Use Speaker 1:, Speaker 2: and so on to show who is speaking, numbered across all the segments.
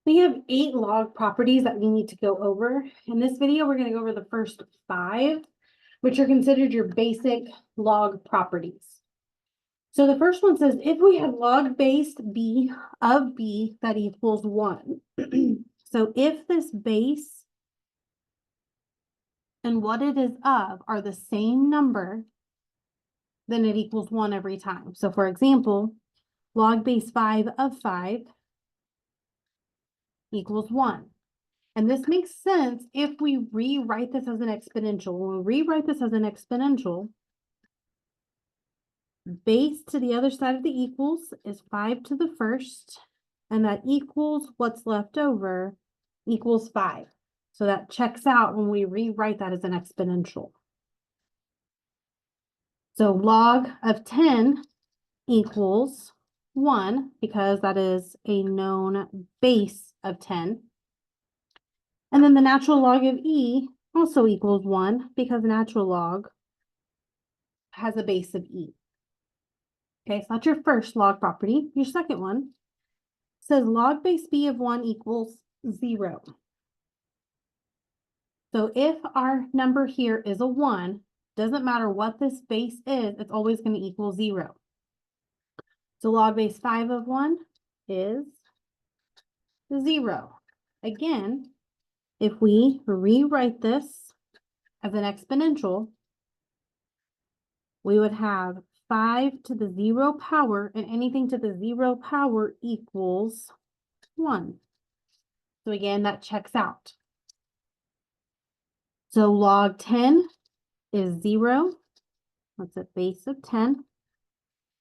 Speaker 1: We have 8 log properties that we need to go over. In this video, we're going to go over the first 5, which are considered your basic log properties. So the first one says, if we have log base b of b that equals 1. So if this base and what it is of are the same number, then it equals 1 every time. So for example, log base 5 of 5 equals 1. And this makes sense if we rewrite this as an exponential. When we rewrite this as an exponential, base to the other side of the equals is 5 to the first, and that equals what's left over equals 5. So that checks out when we rewrite that as an exponential. So log of 10 equals 1 because that is a known base of 10. And then the natural log of e also equals 1 because natural log has a base of e. Okay, so that's your first log property. Your second one says log base b of 1 equals 0. So if our number here is a 1, doesn't matter what this base is, it's always going to equal 0. So log base 5 of 1 is 0. Again, if we rewrite this as an exponential, we would have 5 to the 0 power, and anything to the 0 power equals 1. So again, that checks out. So log 10 is 0. That's a base of 10.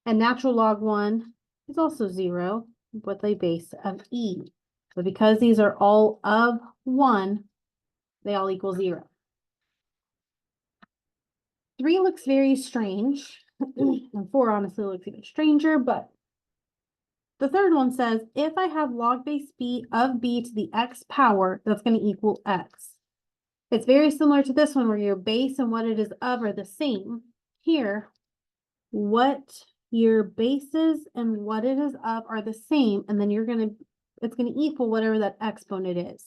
Speaker 1: And natural log 1 is also 0 with a base of e. But because these are all of 1, they all equal 0. 3 looks very strange. And 4 honestly looks even stranger, but the third one says, if I have log base b of b to the x power, that's going to equal x. It's very similar to this one where your base and what it is of are the same. Here, what your bases and what it is of are the same, and then it's going to equal whatever that exponent is.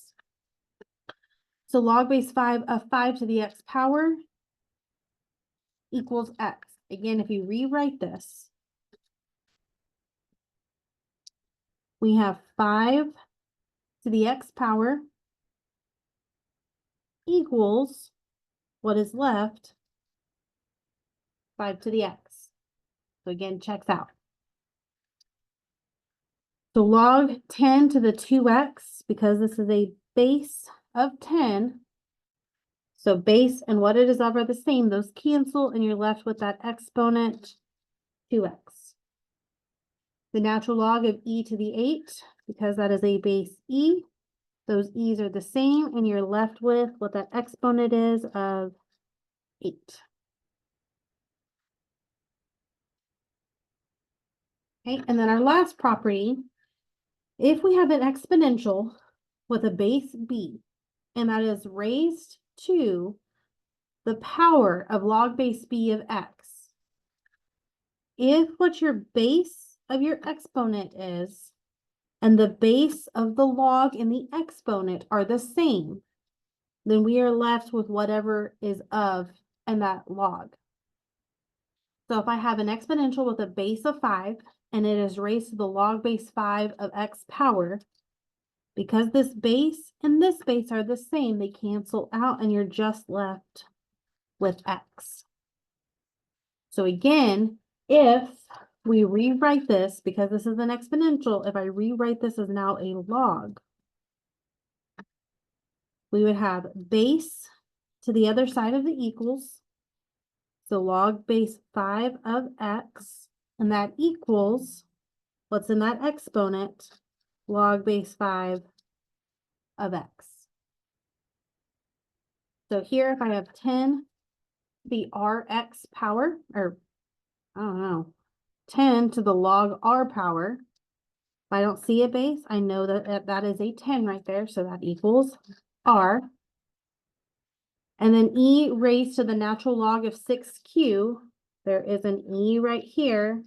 Speaker 1: So log base 5 of 5 to the x power equals x. Again, if you rewrite this, we have 5 to the x power equals what is left, 5 to the x. So again, checks out. So log 10 to the 2x, because this is a base of 10, so base and what it is of are the same, those cancel, and you're left with that exponent 2x. The natural log of e to the 8, because that is a base e, those e's are the same, and you're left with what that exponent is of 8. Okay, and then our last property, if we have an exponential with a base b, and that is raised to the power of log base b of x, if what your base of your exponent is and the base of the log and the exponent are the same, then we are left with whatever is of and that log. So if I have an exponential with a base of 5 and it is raised to the log base 5 of x power, because this base and this base are the same, they cancel out and you're just left with x. So again, if we rewrite this, because this is an exponential, if I rewrite this as now a log, we would have base to the other side of the equals, so log base 5 of x, and that equals what's in that exponent, log base 5 of x. So here, if I have 10 to the rx power, or I don't know, 10 to the log r power, if I don't see a base, I know that that is a 10 right there, so that equals r. And then e raised to the natural log of 6q, there is an e right here,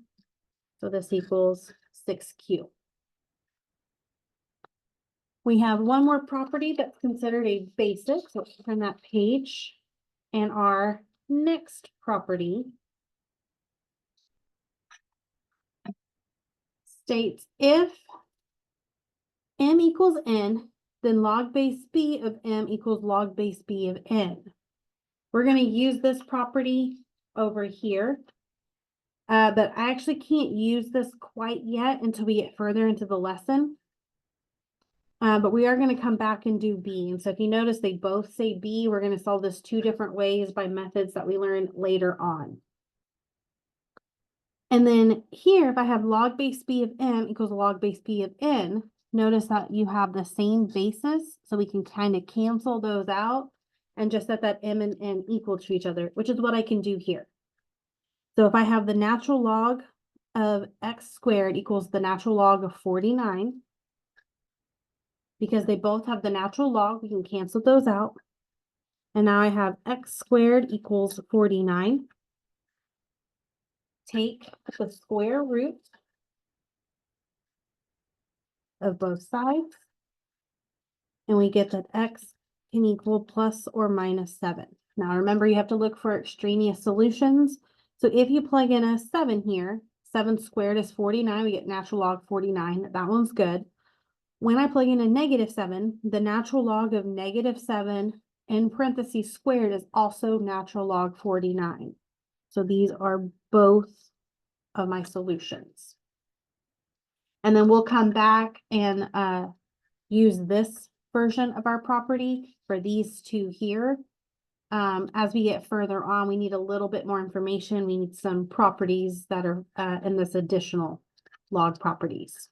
Speaker 1: so this equals 6q. We have one more property that's considered a basic, so let's turn that page. And our next property states if m equals n, then log base b of m equals log base b of n. We're going to use this property over here, but I actually can't use this quite yet until we get further into the lesson. But we are going to come back and do B. And so if you notice, they both say B. We're going to solve this two different ways by methods that we learn later on. And then here, if I have log base B of m equals log base B of n, notice that you have the same basis. So we can kind of cancel those out and just set that m and n equal to each other, which is what I can do here. So if I have the natural log of x squared equals the natural log of 49, because they both have the natural log, we can cancel those out. And now I have x squared equals 49. Take the square root of both sides, and we get that x can equal plus or minus 7. Now remember, you have to look for extraneous solutions. So if you plug in a 7 here, 7 squared is 49, we get natural log 49. That one's good. When I plug in a -7, the natural log of -7 in parentheses squared is also natural log 49. So these are both of my solutions. And then we'll come back and use this version of our property for these two here. As we get further on, we need a little bit more information. We need some properties that are in this additional log properties.